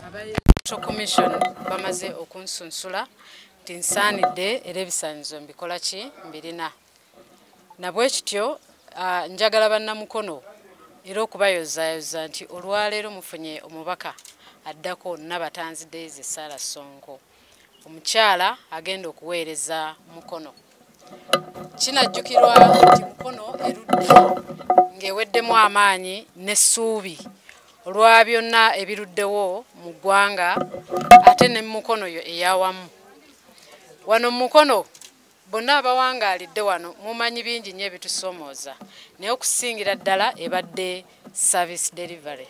Electoral Commission bamaze okunsunsula tinsaanidde era ebisaanyizo mbikola ki mbirina nabwe kityo njagala bannamukono era okubayozaayoza nti olwaleero mufunye omubaka addako Nabatanzi Daisy Sarah Sonko omukyala agenda okuweereza Mukono. Kinajjukirwa nti Mukono erudde ng'eweddemu amaanyi n'essuubi olwa byonna ebiruddewo mu ggwanga ate ne Mukono yo eyawamu. Wano Mukono bonna abawangaalidde wano mumanyi bingi nnyo ebitusoomooza naye okusingira ddala ebadde service delivery.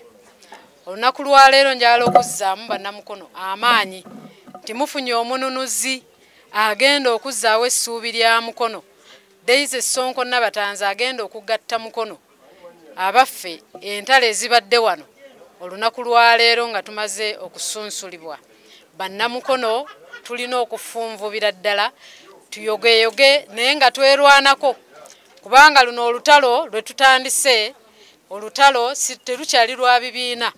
Olunaku lwaleero njagala okuzzaamu bannamukono amaanyi nti mufunye omununuzi agenda okuzzaawo essuubi lya Mukono. Daisy Sonko Nabatanzi agenda okugatta Mukono abaffe entalo ezibadde wano olunaku lwaleero nga tumaze okusunsulibwa. Bannamukono tulina okufunvubira ddala tuyogeyoge naye nga twerwanako kubanga luno olutalo lwe tutandise olutalo terukyali lwa bibiina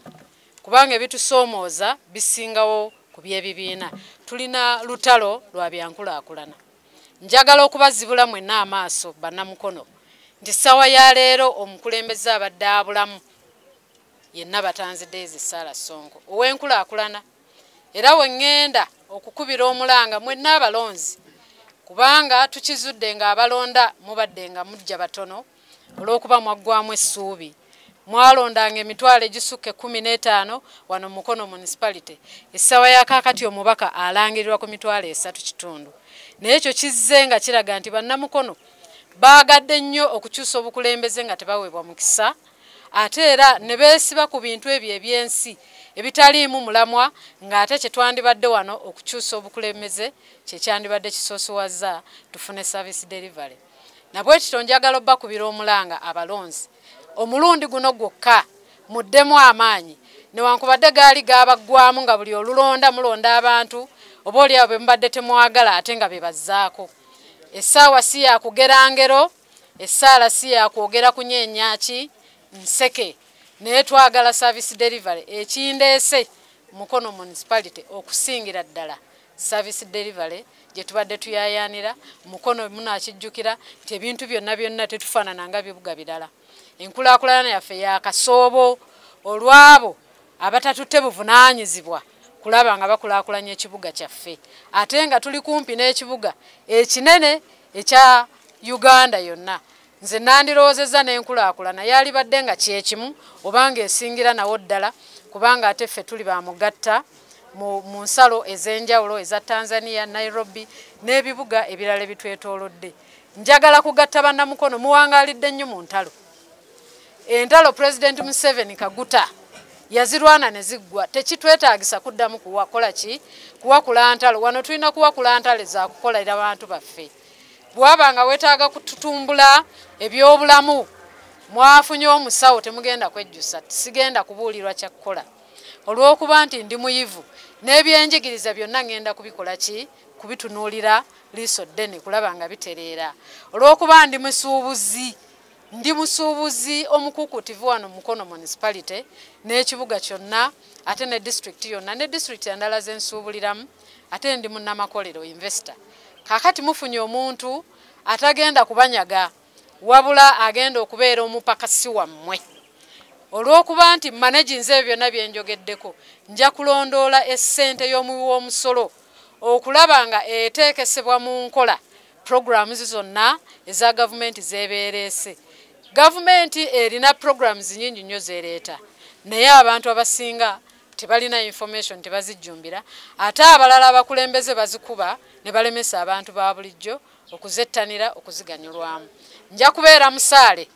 kubanga ebitusoomooza bisingawo ku by'ebibiina. Tulina lutalo lwa byankulaakulana. Njagala okubazibula mwenna amaaso bannamukono nti ssaawa ya leero omukulembeze abadde abulamu ye Nabatanzi Daisy Sarah Sonko ow'enkulaakulana era we ŋŋenda okukubira omulanga mwenna abalonzi kubanga tukizudde nga abalonda mubadde nga mujja batono olw'okuba mwaggwamu essuubi. Mwalondanga emitwalo egisukka 15 wano Mukono municipality. Essaawa ya kaakati omubaka alangirirwa ku mitwalo 3.5. Naye ekyo kizze nga kiraga nti bannamukono baagadde nnyo okukyusa obukulembeze nga tebaweebwa mukisa ate era ne beesiba ku bintu ebyo ebyensi ebitaliimu mulamwa ng'ate kye twandibadde wano okukyusa obukulembeze kye kyandibadde kisoosowaza tufune service delivery. Nabwe kityo njagala obbakubira omulanga abalonzi omulundi guno gwokka muddemu amaanyi newankubadde gaali gaabaggwamu nga buli olulonda mulonda abantu oba oli abo mubadde temwagala ate nga bebazzaako. Essaawa si yakugera ngero, essaala si yakwogera kunyeenyaaki nseke naye twagala service delivery ekindeese Mukono municipality okusingira ddala service delivery gye tubadde tuyayaanira. Mukono munaakijjukira nti ebintu byonna tetufaanana nga bibuga birala. Enkulaakulana yaffe yakasoobo olwabo abatatutte buvunaanyizibwa kulaba nga bakulaakulanya ekibuga kyaffe ate nga tuli kumpi n'ekibuga ekinene ekya Uganda yonna. Nze nandiroozezza n'enkulaakulana yalibadde nga kyekimu obanga esingira nawo ddala kubanga ate ffe tuli bamugatta mu nsalo ez'enjawulo eza Tanzania, Nairobi n'ebibuga ebirala ebitwetoolodde. Njagala kugatta bannamukono muwangaalidde nnyo mu ntalo. Entalo President Museveni Kaguta yazirwana ne ziggwa. Tekitwetaagisa kuddamu kuwakola ki kuwakula ntalo. Wano tulina kuwakula ntalo za kukolera abantu baffe. Bwabanga wetaaga kututumbula ebyobulamu mwafunye omusawo temugenda kwejjusa sigenda kubuulirwa kyakukola olw'okuba nti ndi muyivu n'ebyenjigiriza byonna ngenda kubikola ki kubitunuulira liiso ddene kulaba nga bitereera olw'okuba ndi musuubuzi omukukutivu wano Mukono municipality n'ekibuga kyonna ate ne district yonna ne district endala zensuubuliramu ate ndi munnamakolero investor. Kakati mufunye omuntu atagenda kubanyaga wabula agenda okubeera omupakasi wammwe olw'okuba nti managi nze byonna byenjogeddeko nja kulondoola essente y'omuwi w'omusolo okulaba nga eteekesebwa mu nkola programs zonna eza gavumenti zeebeereese. Gavumenti erina programs nnyingi nnyo zeereeta naye abantu abasinga tebalina information tebazijjumbira ate abalala abakulembeze bazikuba ne balemesa abantu ba bulijjo okuzettanira okuziganyulwamu. Nja kubeera musaale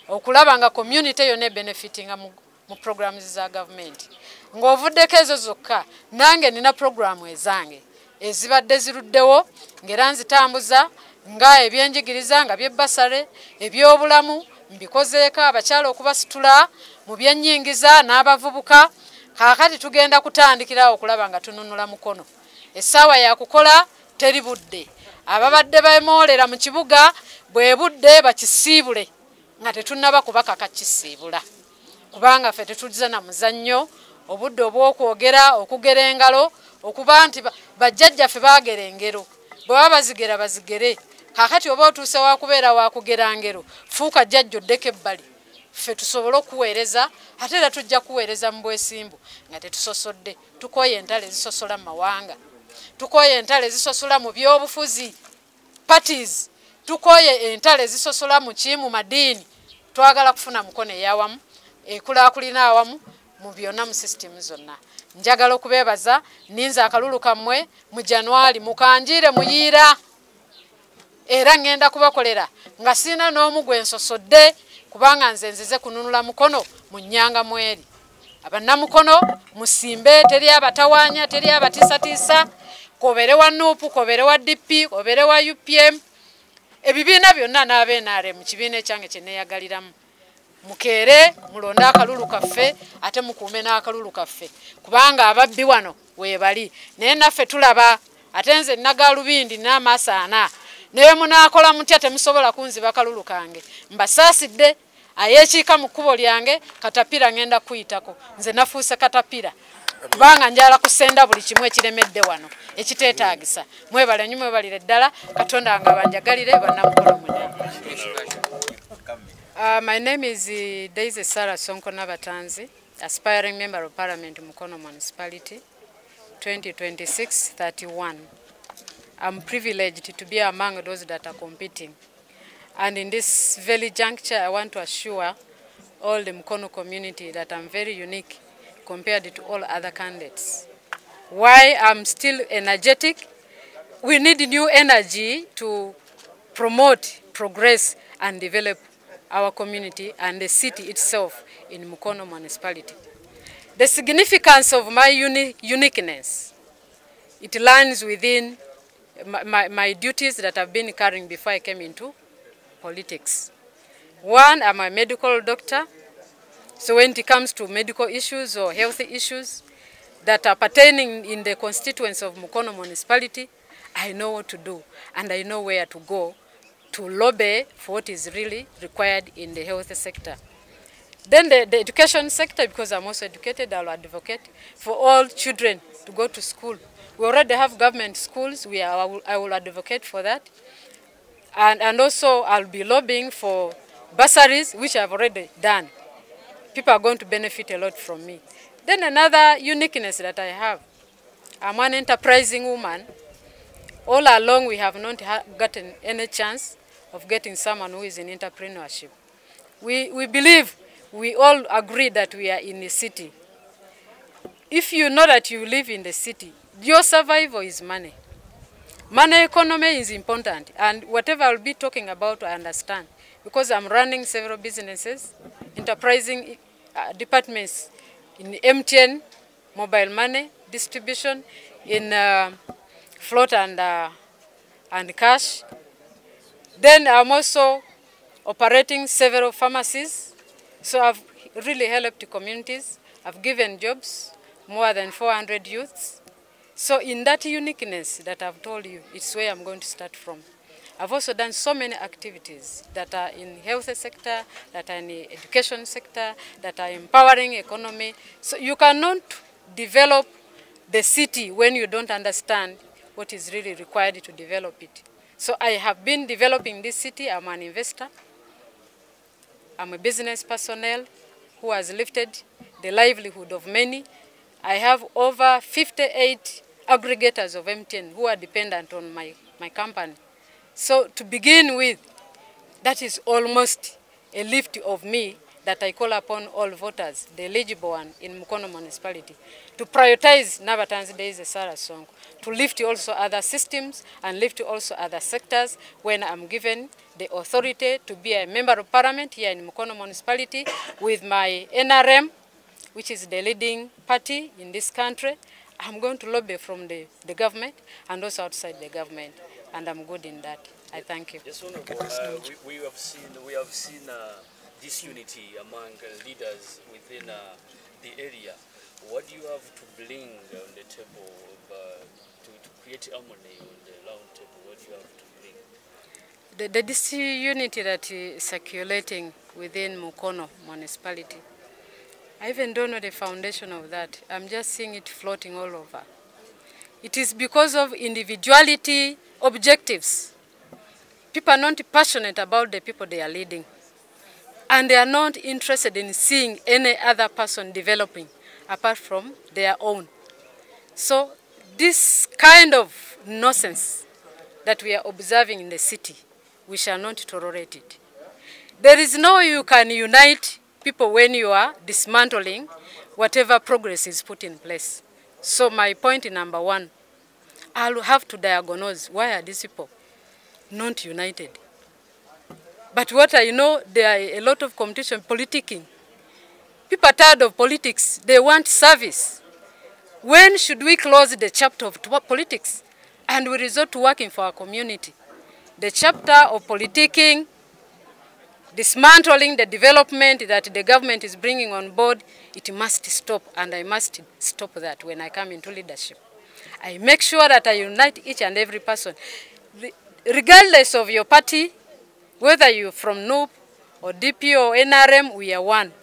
okulaba nga community yonna benefitinga mu programs za gavumenti ng'ovuddeko ezo zokka nange nina programu ezange ezibadde ziruddewo ng'era nzitambuza nga ebyenjigiriza nga by'ebbasale ebyobulamu mbikozeeko abakyala okubasitula mu byennyingiza n'abavubuka. Kaakati tugenda kutandikira okulaba nga tununula Mukono. Essaawa yakukola teri budde. Ababadde bemoolera mu kibuga bwe budde bakisiibule nga tetunnaba kubakaka kisiibula kubanga ffe tetuliza na muzannyo obudde obw'okwogera okugera engalo okuba nti bajjajjaffe baagera engero bwe baba bazigera bazigere kakati oba otuuse wakubeera wakugera ngero fuuka jjajja oddeko ebbali ffe tusobole okuweereza ate era tujja kuweereza mu bwesimbu nga tetusosodde tukooye entalo ezisosola mu mawanga tukooye entalo ezisosola mu byobufuzi parties tukooye entalo ezisosola mu madiini twagala kufuna mukono eyawamu ekulaakulina awamu mu byonna mu sisitimu zonna njagala okubeebaza ninza akalulu kammwe mu January mukanjire muyiira era ngenda kubakolera nga sina n'omu gwe nsosodde kubanga nze nzize kununula mukono mu nnyanga mweri abannamukono musimbe teri abatawaanya teri abatiisatiisa kobere wa NUP kobere wa DP kobere wa UPM ebibiina byonna n'abenaare mu kibiina ekyange kye neeyagaliramu mukeere mulonde akalulu kaffe ate mukuume n'akalulu kaffe kubanga ababbi wano weebali naye naffe tulaba ate nze Nnagalubindi n'amaaso ana naye munaakola mutya temusobola kunziba kalulu kange mbasaasidde ayeekiika mu kkubo lyange katapira ngenda kuyitako nze nafuuse katapira kubanga njala kusenda buli kimu ekiremedde wano ekiteetaagisa mwebale nnyo mwebalire ddala Katonda nga banjagalire bannamukono mwenna. My name is Daisy Sarah Sonko Nabatanzi, aspiring member of Parliament Mukono Municipality 2026-31. I'm privileged to be among those that are competing. And in this very juncture, I want to assure all the Mukono community that I'm very unique compared to all other candidates. Why I'm still energetic? We need new energy to promote, progress, and develop our community and the city itself in Mukono Municipality. The significance of my uniqueness, it lies within my duties that I've been carrying before I came into politics. One, I'm a medical doctor, so when it comes to medical issues or health issues that are pertaining in the constituents of Mukono Municipality, I know what to do and I know where to go to lobby for what is really required in the health sector. Then the education sector, because I'm also educated, I'll advocate for all children to go to school. We already have government schools, I will advocate for that. And also I'll be lobbying for bursaries, which I've already done. People are going to benefit a lot from me. Then another uniqueness that I have, I'm an enterprising woman. All along we have not gotten any chance of getting someone who is in entrepreneurship. We believe, we all agree that we are in a city. If you know that you live in the city, your survival is money. Money economy is important, and whatever I'll be talking about, I understand. Because I'm running several businesses, enterprising departments in MTN, mobile money, distribution, in float and cash. Then I'm also operating several pharmacies. So I've really helped communities. I've given jobs, more than 400 youths. So in that uniqueness that I've told you, it's where I'm going to start from. I've also done so many activities that are in health sector, that are in the education sector, that are empowering economy. So you cannot develop the city when you don't understand what is really required to develop it. So I have been developing this city. I'm an investor. I'm a business personnel who has lifted the livelihood of many. I have over 58 aggregators of MTN who are dependent on my company. So to begin with, that is almost a lift of me that I call upon all voters, the eligible one in Mukono Municipality, to prioritize Nabatanzi Daisy Sarah Sonko, to lift also other systems and lift also other sectors when I'm given the authority to be a member of parliament here in Mukono Municipality with my NRM, which is the leading party in this country. I'm going to lobby from the government and also outside the government, and I'm good in that. I thank you. Yes, we have seen this unity among leaders within the area. What do you have to bring on the table to create harmony on the round table? What do you have to bring? This unity that is circulating within Mukono Municipality, I even don't know the foundation of that. I'm just seeing it floating all over. It is because of individuality objectives. People are not passionate about the people they are leading. And they are not interested in seeing any other person developing apart from their own. So this kind of nonsense that we are observing in the city, we shall not tolerate it. There is no way you can unite people when you are dismantling whatever progress is put in place. So my point number one, I'll have to diagnose why are these people not united. But what I know, there are a lot of competition, politicking. People are tired of politics. They want service. When should we close the chapter of politics and we resort to working for our community? The chapter of politicking, dismantling the development that the government is bringing on board, it must stop, and I must stop that when I come into leadership. I make sure that I unite each and every person. Regardless of your party, whether you're from NUP or DP or NRM, we are one.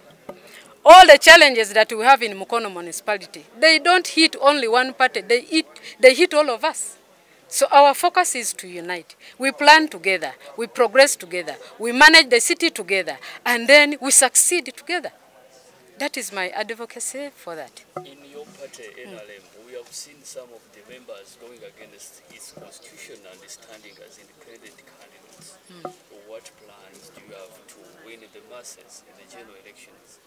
All the challenges that we have in Mukono municipality, they don't hit only one party, they hit all of us. So our focus is to unite. We plan together, we progress together, we manage the city together, and then we succeed together. That is my advocacy for that. In your party, NRM, we have seen some of the members going against its constitution and standing as independent candidates. What plans do you have to win the masses in the general elections,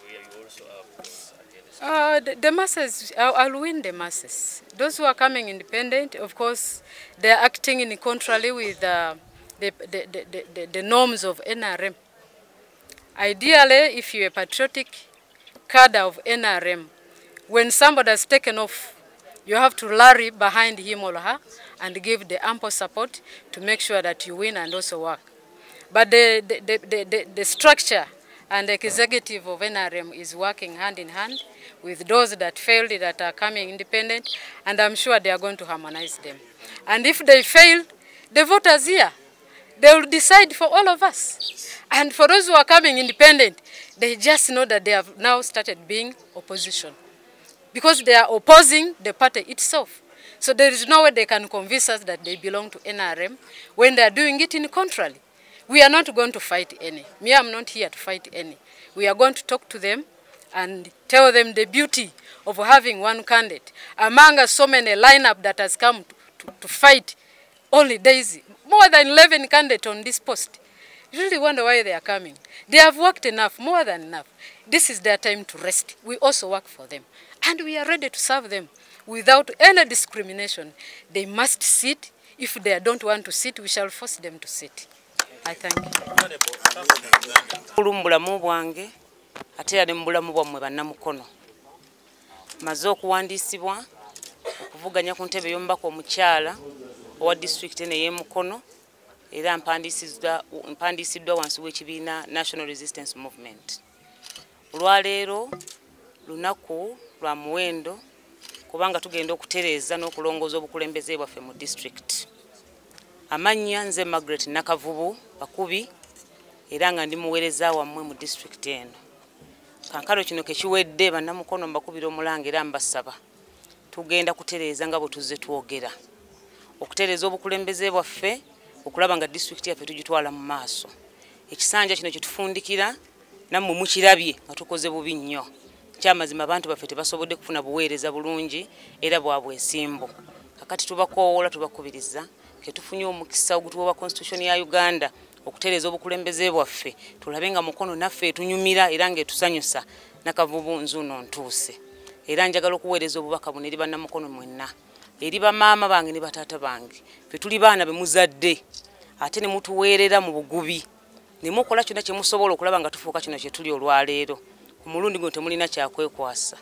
where you also have against? The masses, I'll win the masses. Those who are coming independent, of course, they are acting in contrary with the norms of NRM. Ideally, if you're a patriotic cadre of NRM, when somebody has taken off, you have to rally behind him or her and give the ample support to make sure that you win and also work. But the structure and the executive of NRM is working hand in hand with those that failed, that are coming independent, and I'm sure they are going to harmonize them. And if they fail, the voters here, they will decide for all of us. And for those who are coming independent, they just know that they have now started being opposition, because they are opposing the party itself. So there is no way they can convince us that they belong to NRM when they are doing it in contrary. We are not going to fight any. Me, I'm not here to fight any. We are going to talk to them and tell them the beauty of having one candidate among us, so many lineup that has come to fight only Daisy. More than 11 candidates on this post. You really wonder why they are coming. They have worked enough, more than enough. This is their time to rest. We also work for them. And we are ready to serve them without any discrimination. They must sit. If they don't want to sit, we shall force them to sit. I thank you. Mbulamu bwange ate yali mbulamu bwammwe bannamukono. Maze okuwandiisibwa okuvuganya ku ntebe y'omubaka omukyala owa disitulikiti eno ey'Emukono, era mpandiisiddwa wansi w'ekibiina National Resistance Movement. Olwaleero lunaku lwa muwendo kubanga tugenda okutereeza n'okulongooza obukulembeze bwaffe mu disitulikiti. Amannya nze Margaret Nakavubu Bakubi, era nga ndi muweereza wammwe mu disitulikiti eno. Kankalo kino kekiwedde bannamukono mbakubira omulanga era mbasaba tugenda kutereeza nga bwe tuzze twogera, okutereeza obukulembeze bwaffe, okulaba nga disitulikiti yaffe tugitwala mu maaso. Ekisanja kino kitufundikira nammwe mukirabye nga tukoze bubi nnyo. Kyamazima abantu baffe tebasobodde kufuna buweereza bulungi era bwa bwesimbu. Kakati tubakoowoola tubakubiriza ketufunye omukisa ogutuwa Constitution ya Uganda okutereeza obukulembeze bwaffe, tulabe nga Mukono naffe etunyumira era ng'etusanyusa. Nakavubu nzuuno ntuuse. Era njagala okuweereza obubaka buno eri bannamukono mwenna, eri bamaama bange ne bataata bange, ffe tuli baana be muzadde ate ne mutuweerera mu bugubi, ne mukola kyonna kye musobola okulaba nga tufuuka kino kye tuli olwaleero. Ku mulundi guno temulina kyakwekwasa.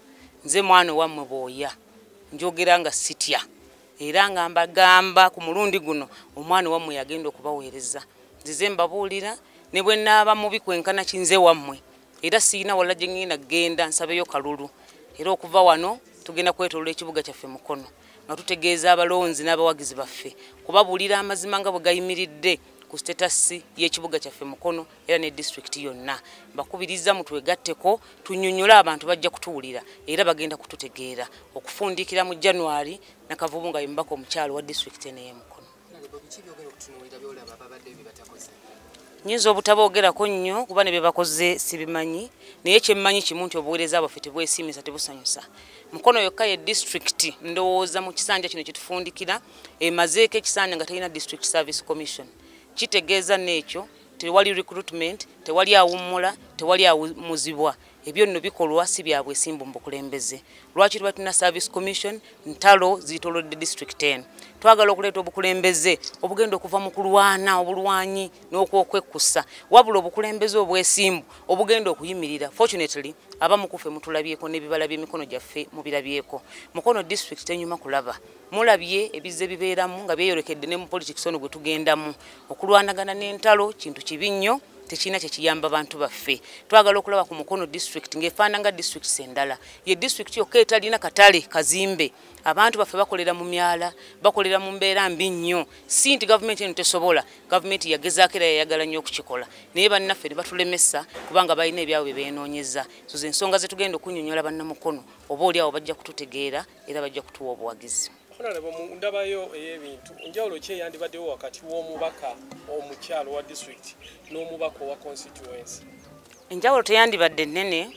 Nze mwana wammwe bw'oya, njogera nga sitya, era nga mbagamba ku mulundi guno omwana wammwe yagenda okubaweereza. Nzize mbabuulira ne bwe nnaaba mubi kwenkana kinze wammwe, era siina wala gye ngenda kgenda nsabeyo kalulu. Era okuva wano tugenda kwetoloola ekibuga kyaffe Mukono nga tutegeeza abalonzi n'abawagizi baffe kubabuulira amazima nga bwe gayimiridde ku status y'ekibuga kyaffe Mukono era ne district yonna. Bakubiriza mutwegatteko tunyonyola abantu bajja kutuwulira era bagenda kututegeera okufundikira mu January Nakavubu nga mbako omukyalo wa district ene Mukono. Nyinza obutaboogerako nnyo kuba ne bye bakoze sibimanyi naye kyemmanyi kimu nti obuweereza bwaffe tebwesiimisa tebusanyusa. Mukono yokka ye district ndowooza mu kisanja kino kitufundikira emazeeko ekisanja nga terina district service commission. Kitegeeza n'ekyo tewali recruitment, tewali awummula, tewali awumuzibwa. Ebyo nno bikolwa si bya bwesimbu mu bukulembeze. Lwaki tuba tuna service commission ntalo zitolodde district 10. Twagala okuleeta obukulembeze obugenda okuva mu kulwana obulwanyi n'okwokwekusa wabula obukulembeze obwesimbu obugenda okuyimirira. Fortunately abamu kufe mutulabyeko n'ebibala by'emikono gyaffe mubirabyeko. Mukono district enyuma kulaba mulabye ebize bibeeramu nga byeyolekedde ne mu politics ono gwe tugendamu okulwanagana n'entalo kintu kibi nnyo tekina kyekiyamba abantu baffe. Twagala okulaba ku Mukono district ng'efaananga district endala ye district yokka etalina katale kazimbe. Abantu baffe bakolera mu myala bakolera mu mbeera mbi nnyo si nti gavumenti eno tesobola. Gavumenti yagezaako era yayagala nnyo okukikola naye bannaffe ne batulemesa kubanga balina ebyabwe bye beenoonyeza. So ze ensonga ze tugenda okunyonyola bannamukono oba oli awo bajja kututegeera era bajja kutuwa obuwagizi. Honorable mundabayo ey'ebintu enjawulo ki eyandibaddewo wakati w'omubaka omukyalo wa district n'omubaka wa constituency? Enjawulo teyandibadde nnene.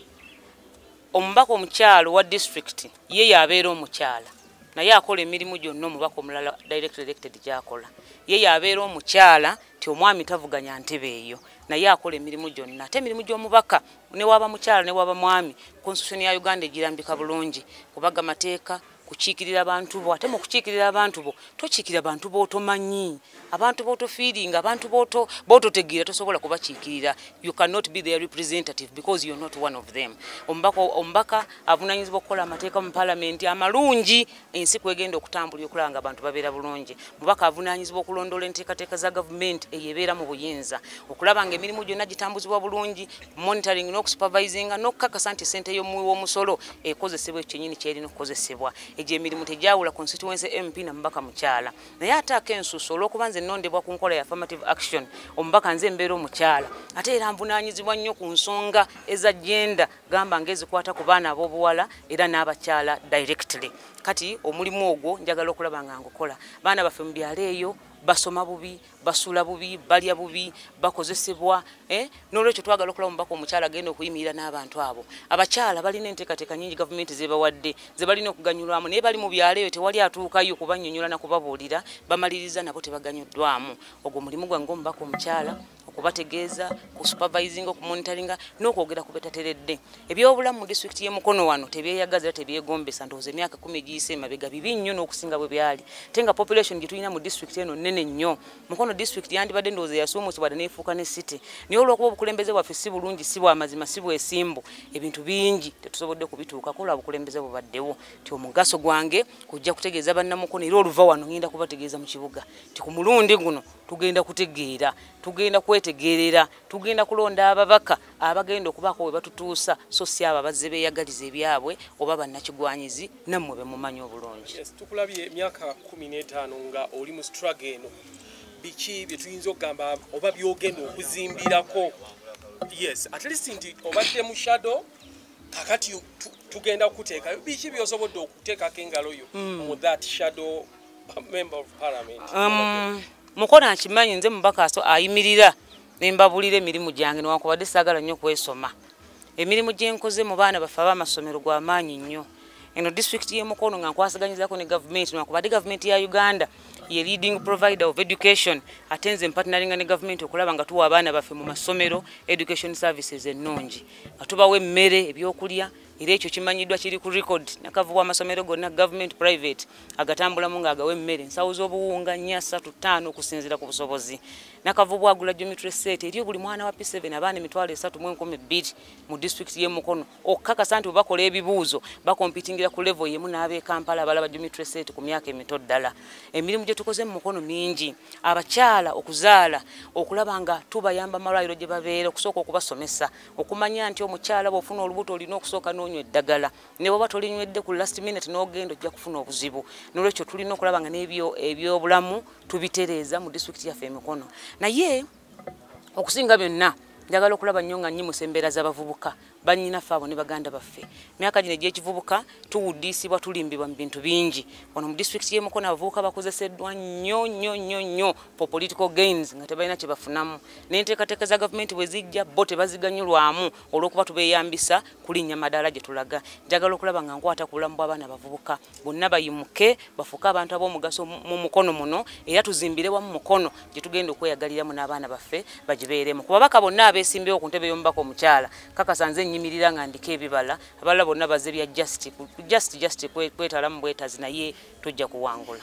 Omubaka omukyalo wa district ye yabeera omukyala naye akola emirimu gyonna omubaka omulala direct elected gy'akola. Ye yabeera omukyala ti omwami tavuganya ntebe eyo naye akola emirimu gyonna. Ate emirimu gy'omubaka ne waba mukyala ne waba mwami constitution ya Uganda egirambika bulungi kubaga mateeka kukiikirira abantu bo. Ate mu kukiikirira abantu bo tokiikirira abantu b'otomanyi abantu b'otofiiringa abantu b'ototegeera tosobola kubakiikirira. You cannot be their representative because you're not one of them. Ombaka avunaanyizibwa okukola amateeka mu parliament amalungi ensi kwegenda okutambulira okulaba nga abantu babeera bulungi. Mubaka avunaanyizibwa okulondoola enteekateeka za gavumenti eyebeera mu buyinza okulaba nga emirimu gyonna gitambuzibwa bulungi monitoring n'okusupervisinga n'okukakasa nti ssente y'omuwi w'omusolo ekozesebwa ekyennyini kyerina okukozesebwa. Egyo emirimu tegyawula constituency MP na mubaka mukyala. Naye ate akensuuso olw'okuba nze nnondebwa ku nkola ya affirmative action omubaka nze mbeera omukyala ate era nvunaanyizibwa nnyo ku nsonga eza genda gamba ng'ezikwata ku baana ab'obuwala era n'abakyala directly. Kati omulimu ogwo njagala okulaba nga ngukola. Baana baffe mu byalo eyo basoma bubi basula bubi balya bubi bakozesebwa n'olwekyo twagala okulaba omubaka omukyala agenda okuyimirira n'abantu abo. Abakyala balina enteekateeka nyingi gavumenti ze bawadde ze balina okuganyulwamu naye bali mu byalo eyo tewali atuukayo kubanyonyola na kubabuulira bamaliriza nabo tebaganyuddwamu. Ogwo mulimu gwange omubaka omukyala okubategeeza ku supervising okumonitoringa n'okwogera ku betateredde. Ebyobulamu mu district y'e Mukono wano tebyeyagaza era tebyegombesa ndowooza emyaka 10 egiyise emabega bibi nnyo n'okusinga bwe byali. Tenga population gye tulina mu district eno nnene nnyo. Mukono district yandibadde ndowooza yasuumusibwa n'efuuka ne city naye olw'okuba obukulembeze bwaffe si bulungi si bwa mazima si bwesimbu ebintu bingi tetusobodde kubituukako olwa bukulembeze bubaddewo. Ti omugaso gwange kujja kutegeeza bannamukono era oluva wano ngenda kubategeeza mu kibuga ti ku mulundi guno tugenda kutegeera tugenda kwetegeerera tugenda kulonda ababaka abagenda okubaako we batutuusa so si abo abazze beeyagaliza ebyabwe oba bannakigwanyizi nammwe be mumanyi obulungi. Yes, tukulabye emyaka 15 nga oli mu struggle eno biki bye tuyinza okugamba oba byogenda okuzimbirako? Yes, at least nti obadde mu shadow kakati tugenda okuteeka biki byosobodde okuteekako engalo yo mu that shadow member of parliament? Mukono akimanyi nze mubaka ayimirira nembabulira emirimu gyange newankubadde saagala nnyo kwesoma. Emirimu gye nkoze mu baana baffe ab'amasomero gw'amaanyi nnyo. Eno district y'e Mukono nga nkwasaganyizako ne gavumenti newankubadde gavumenti ya Uganda ye leading provider of education ate nze mpattinaringa ne gavumenti okulaba nga tuwa abaana baffe mu masomero education services ennungi nga tubawa emmere ebyokulya era ekyo kimanyiddwa kiri ku record Nakavubu amasomero gonna government private agatambulamu ng'agawa emmere ensawo z'obuwunga 4, 3, 5 okusinziira ku busobozi. Nakavubu agula geometry set eri buli mwana wa P7 abaana 3,12 mu district y'e Mukono okukakasa nti bakola ebibuuzo bakompitingira ku level yemu n'ab'e Kampala abalaba geometry set ku myaka emito ddala. Emirimu gye tukoze mu mukono mingi abakyala okuzaala okulaba nga tubayamba malwaliro gye babeera okusooka okubasomesa okumanya nti omukyala bw'ofuna olubuto olina okusooka n'onywa eddagala ne bw'oba tolinywedde ku last minute n'ogenda ojja kufuna obuzibu n'olwekyo tulina okulaba nga ebyobulamu tubitereeza mu disitulikiti yaffe Emikono naye okusinga byonna njagala okulaba nnyo nga nnyimusa embeera z'abavubuka bannyinaffe abo ne baganda baffe myaka gino egy'ekivubuka tuwuddisibwa tulimbibwa mu bintu bingi wano mu disitulikiti y'Emikono abavubuka bakozeseddwa nnyo for political gains nga tebalina kye bafunamu n'enteekateeka za gavumenti bwe zijja bo tebaziganyulwamu olw'okuba tubeeyambisa kulinnya madaala gye tulaga njagala okulaba nga nkwata ku bulamu bw'abaana bavubuka bonna bayimuke bafuke abantu ab'omugaso mu mukono muno era tuzimbire wamu mukono gye tugenda okweyagaliramu n'abaana baffe bagibeeremu ku babaka bonna abeesimbewo ku ntebe y'omubaka omukyala kakasanze nyimirira nga ndiko ebibala abalala bonna baze bya just kwetalamu bwetazi naye tujja kuwangula.